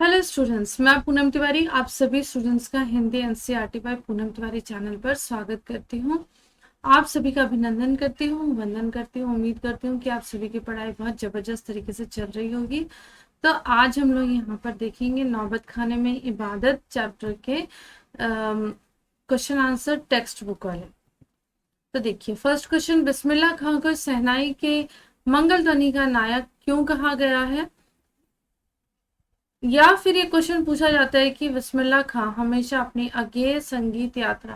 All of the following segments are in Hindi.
हेलो स्टूडेंट्स, मैं पूनम तिवारी आप सभी स्टूडेंट्स का Hindi NCERT by Poonam Tiwari channel पर स्वागत करती हूँ। आप सभी का अभिनंदन करती हूँ, वंदन करती हूँ। उम्मीद करती हूँ कि आप सभी की पढ़ाई बहुत जबरदस्त तरीके से चल रही होगी। तो आज हम लोग यहाँ पर देखेंगे नौबत खाने में इबादत चैप्टर के क्वेश्चन आंसर टेक्स्ट बुक वाले। तो देखिए, फर्स्ट क्वेश्चन, बिस्मिल्लाह खां को शहनाई के मंगल ध्वनि का नायक क्यों कहा गया है? या फिर ये क्वेश्चन पूछा जाता है कि बिस्मिल्लाह खां हमेशा अपनी अगेय संगीत यात्रा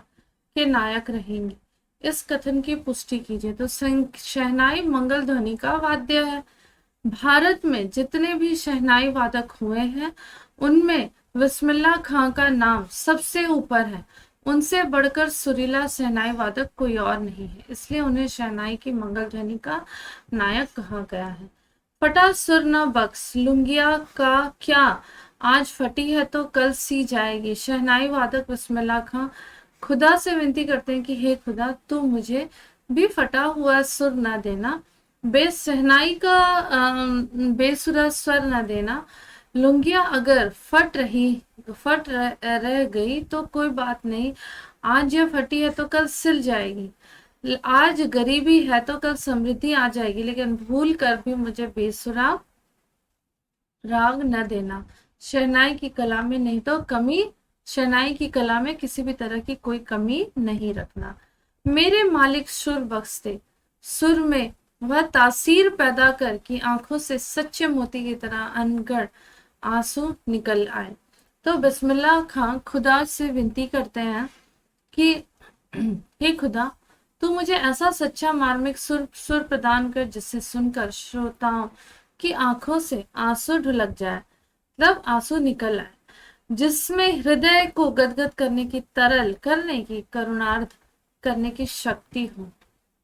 के नायक रहेंगे। इस कथन की पुष्टि कीजिए। तो शहनाई मंगल ध्वनि का वाद्य है। भारत में जितने भी शहनाई वादक हुए हैं उनमें बिस्मिल्लाह खां का नाम सबसे ऊपर है। उनसे बढ़कर सुरीला शहनाई वादक कोई और नहीं है, इसलिए उन्हें शहनाई की मंगल ध्वनि का नायक कहा गया है। फटा सुर न बख्श, लुंगिया का क्या, आज फटी है तो कल सी जाएगी। शहनाई वादक बिस्मिल्लाह खां खुदा से विनती करते हैं कि हे खुदा, तू मुझे भी फटा हुआ सुर न देना, शहनाई का बेसुरा स्वर न देना। लुंगिया अगर रह गई तो कोई बात नहीं, आज यह फटी है तो कल सिल जाएगी। आज गरीबी है तो कल समृद्धि आ जाएगी, लेकिन भूल कर भी मुझे बेसुरा राग न देना। शहनाई की कला में नहीं तो कमी, शहनाई की कला में किसी भी तरह की कोई कमी नहीं रखना। मेरे मालिक सुर बख्श दे, सुर में वह तासीर पैदा कर कि आंखों से सच्चे मोती की तरह अनगढ़ आंसू निकल आए। तो बिस्मिल्लाह खां खुदा से विनती करते हैं कि हे खुदा, तू मुझे ऐसा सच्चा मार्मिक सुर प्रदान कर जिससे सुनकर श्रोताओं की आंखों से आंसू ढुलक जाए, तब आंसू निकल आए, जिसमें हृदय को गदगद करने की, तरल करने की, करुणार्थ करने की शक्ति हो।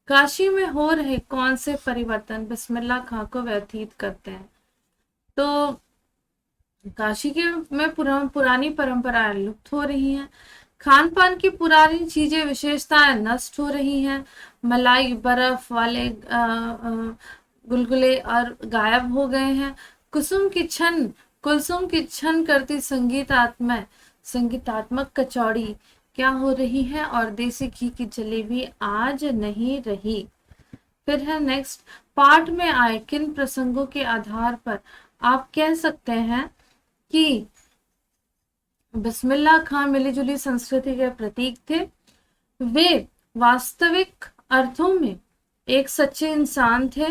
काशी में हो रहे कौन से परिवर्तन बिस्मिल्लाह खां को व्यतीत करते हैं? तो काशी के में पुरानी परंपराएं लुप्त हो रही हैं। खान पान की पुरानी चीजें विशेषताएं नष्ट हो रही हैं। मलाई बर्फ वाले गुलगुले और गायब हो गए हैं। कुलसुम की छन करती संगीतात्मक कचौड़ी क्या हो रही है, और देसी घी की जलेबी आज नहीं रही। फिर है नेक्स्ट, पाठ में आए किन प्रसंगों के आधार पर आप कह सकते हैं कि बिस्मिल्लाह खां मिलीजुली संस्कृति के प्रतीक थे? वे वास्तविक अर्थों में एक सच्चे इंसान थे,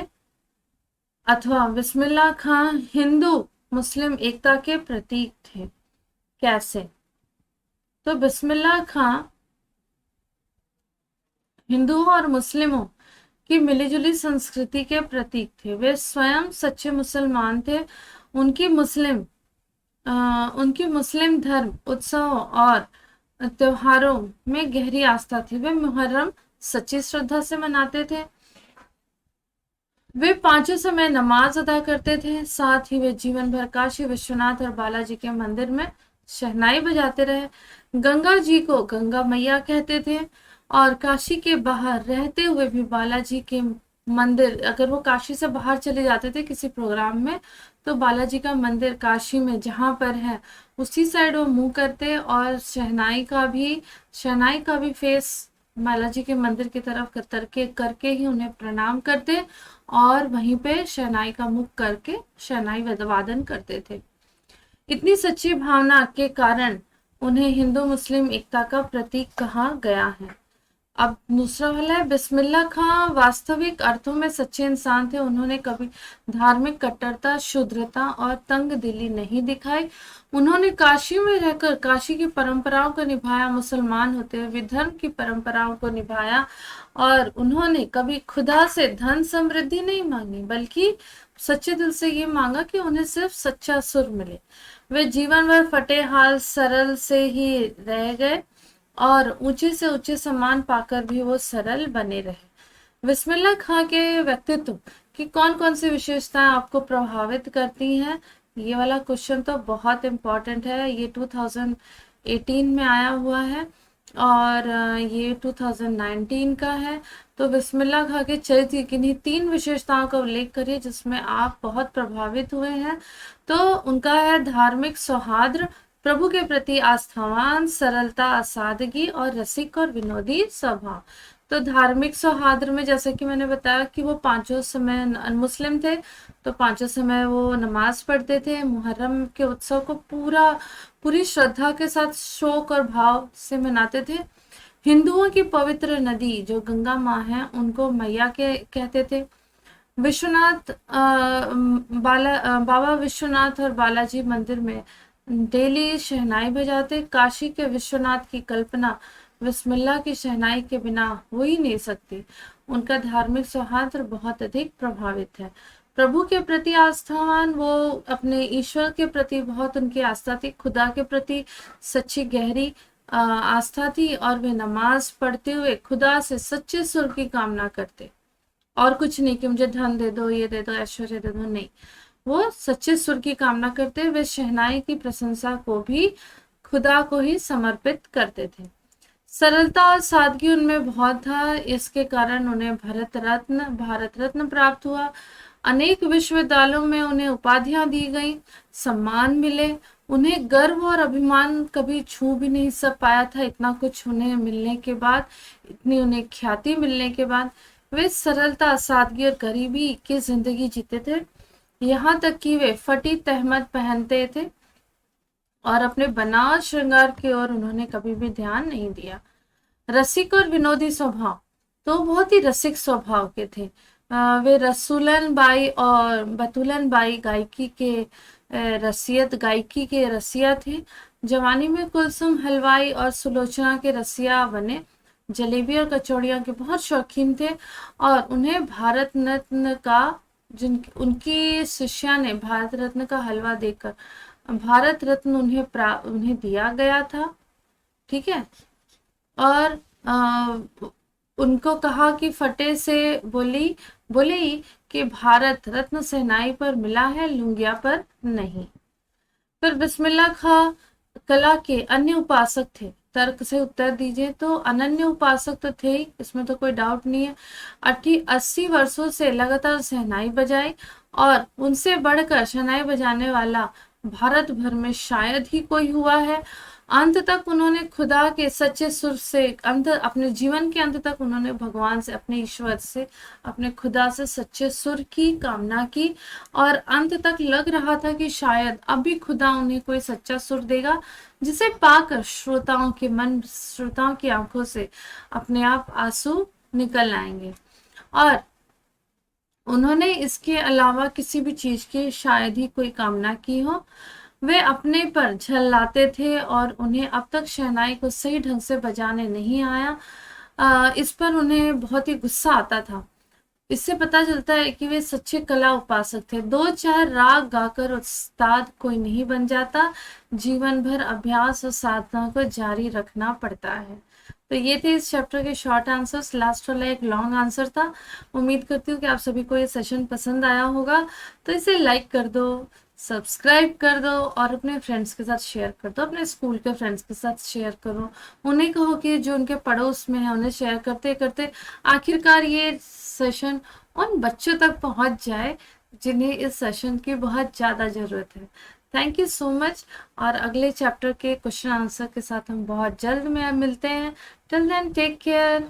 अथवा बिस्मिल्लाह खां हिंदू मुस्लिम एकता के प्रतीक थे? कैसे? तो बिस्मिल्लाह खां हिंदुओं और मुस्लिमों की मिलीजुली संस्कृति के प्रतीक थे। वे स्वयं सच्चे मुसलमान थे। उनकी मुस्लिम धर्म उत्सवों और त्योहारों में गहरी आस्था थी। वे मुहर्रम सच्ची श्रद्धा से मनाते थे। वे पांचों समय नमाज अदा करते थे। साथ ही वे जीवन भर काशी विश्वनाथ और बालाजी के मंदिर में शहनाई बजाते रहे। गंगा जी को गंगा मैया कहते थे, और काशी के बाहर रहते हुए भी बालाजी के मंदिर, अगर वो काशी से बाहर चले जाते थे किसी प्रोग्राम में, तो बालाजी का मंदिर काशी में जहां पर है उसी साइड वो मुंह करते, और शहनाई का भी फेस बालाजी के मंदिर की तरफ करके ही उन्हें प्रणाम करते, और वहीं पे शहनाई का मुख करके शहनाई वादन करते थे। इतनी सच्ची भावना के कारण उन्हें हिंदू मुस्लिम एकता का प्रतीक कहा गया है। अब दूसरा वाला है, बिस्मिल्लाह खां वास्तविक अर्थों में सच्चे इंसान थे। उन्होंने कभी धार्मिक कट्टरता, शुद्रता और तंग दिली नहीं दिखाई। उन्होंने काशी में रहकर काशी की परंपराओं को निभाया, मुसलमान होते हुए भी धर्म की परंपराओं को निभाया, और उन्होंने कभी खुदा से धन समृद्धि नहीं मांगी, बल्कि सच्चे दिल से ये मांगा कि उन्हें सिर्फ सच्चा सुर मिले। वे जीवन भर फटे हाल सरल से ही रह गए, और ऊंचे से ऊंचे सम्मान पाकर भी वो सरल बने रहे। बिस्मिल्लाह खां के व्यक्तित्व की कौन कौन सी विशेषताएं आपको प्रभावित करती हैं? ये वाला क्वेश्चन तो बहुत इम्पोर्टेंट है, ये 2018 में आया हुआ है। और ये 2019 का है। तो बिस्मिल्लाह खां के चरित्र की किन्हीं 3 विशेषताओं का उल्लेख करिए जिसमें आप बहुत प्रभावित हुए हैं। तो उनका है धार्मिक सौहार्द, प्रभु के प्रति आस्थावान, सरलता, सादगी और रसिक और विनोदी स्वभाव। तो धार्मिक सौहार्द में जैसे कि मैंने बताया कि वो पांचों समय मुस्लिम थे, तो पांचों समय वो नमाज पढ़ते थे। मुहर्रम के उत्सव को पूरी श्रद्धा के साथ शौक और भाव से मनाते थे। हिंदुओं की पवित्र नदी जो गंगा माँ है उनको मैया के कहते थे। विश्वनाथ बाबा विश्वनाथ और बालाजी मंदिर में डेली शहनाई बजाते। काशी के विश्वनाथ की कल्पना बिस्मिल्लाह की शहनाई के बिना हो ही नहीं सकती। उनका धार्मिक सौहार्द बहुत अधिक प्रभावित है। प्रभु के प्रति आस्थावान, वो अपने ईश्वर के प्रति बहुत उनकी आस्था थी, खुदा के प्रति सच्ची गहरी आस्था थी, और वे नमाज पढ़ते हुए खुदा से सच्चे सुर की कामना करते। और कुछ नहीं कि मुझे धन दे दो, ये दे दो, ऐश्वर्य दे दो, नहीं। वो सच्चे सुर की कामना करते, वे शहनाई की प्रशंसा को भी खुदा को ही समर्पित करते थे। सरलता और सादगी उनमें बहुत था, इसके कारण उन्हें भारत रत्न प्राप्त हुआ। अनेक विश्वविद्यालयों में उन्हें उपाधियां दी गई, सम्मान मिले। उन्हें गर्व और अभिमान कभी छू भी नहीं सब पाया था, इतना कुछ उन्हें मिलने के बाद, इतनी उन्हें ख्याति मिलने के बाद। वे सरलता, सादगी और गरीबी की जिंदगी जीते थे। यहाँ तक कि वे फटी तहमद पहनते थे और अपने बनावट श्रृंगार की ओर उन्होंने कभी भी ध्यान नहीं दिया। रसिक और विनोदी स्वभाव, तो बहुत ही रसिक स्वभाव के थे। वे रसूलन बाई और बतूलन बाई गायकी के रसिया थे। जवानी में कुलसुम हलवाई और सुलोचना के रसिया बने। जलेबी और कचौड़ियों के बहुत शौकीन थे, और उन्हें भारत रत्न का, जिन उनकी शिष्या ने भारत रत्न का हलवा देकर भारत रत्न उन्हें दिया गया था। ठीक है। और उनको कहा कि फटे से बोली कि भारत रत्न सेनाई पर मिला है, लुंगिया पर नहीं। फिर बिस्मिल्लाह खां कला के अन्य उपासक थे। तर्क से उत्तर दीजिए। तो अनन्य उपासक तो थे ही, इसमें तो कोई डाउट नहीं है। 80 वर्षों से लगातार शहनाई बजाई, और उनसे बढ़कर शहनाई बजाने वाला भारत भर में शायद ही कोई हुआ है। अंत तक उन्होंने खुदा के सच्चे सुर से, अपने जीवन के अंत तक उन्होंने भगवान से, अपने ईश्वर से, अपने खुदा से सच्चे सुर की कामना की, और अंत तक लग रहा था कि शायद अभी खुदा उन्हें कोई सच्चा सुर देगा जिसे पाकर श्रोताओं की आंखों से अपने आप आंसू निकल आएंगे। और उन्होंने इसके अलावा किसी भी चीज की शायद ही कोई कामना की हो। वे अपने पर झल्लाते थे और उन्हें अब तक शहनाई को सही ढंग से बजाने नहीं आया। इस पर उन्हें बहुत ही गुस्सा आता था। इससे पता चलता है कि वे सच्चे कला उपासक थे। 2-4 राग गाकर उस्ताद कोई नहीं बन जाता, जीवन भर अभ्यास और साधना को जारी रखना पड़ता है। तो ये थे इस चैप्टर के शॉर्ट आंसर्स। लास्ट वाला एक लॉन्ग आंसर था। उम्मीद करती हूँ कि आप सभी को ये सेशन पसंद आया होगा। तो इसे लाइक कर दो, सब्सक्राइब कर दो, और अपने फ्रेंड्स के साथ शेयर कर दो। अपने स्कूल के फ्रेंड्स के साथ शेयर करो। उन्हें कहो कि जो उनके पड़ोस में है उन्हें शेयर करते करते आखिरकार ये सेशन उन बच्चों तक पहुंच जाए जिन्हें इस सेशन की बहुत ज़्यादा ज़रूरत है। Thank you so much. और अगले चैप्टर के क्वेश्चन आंसर के साथ हम बहुत जल्द में मिलते हैं। Till then take care.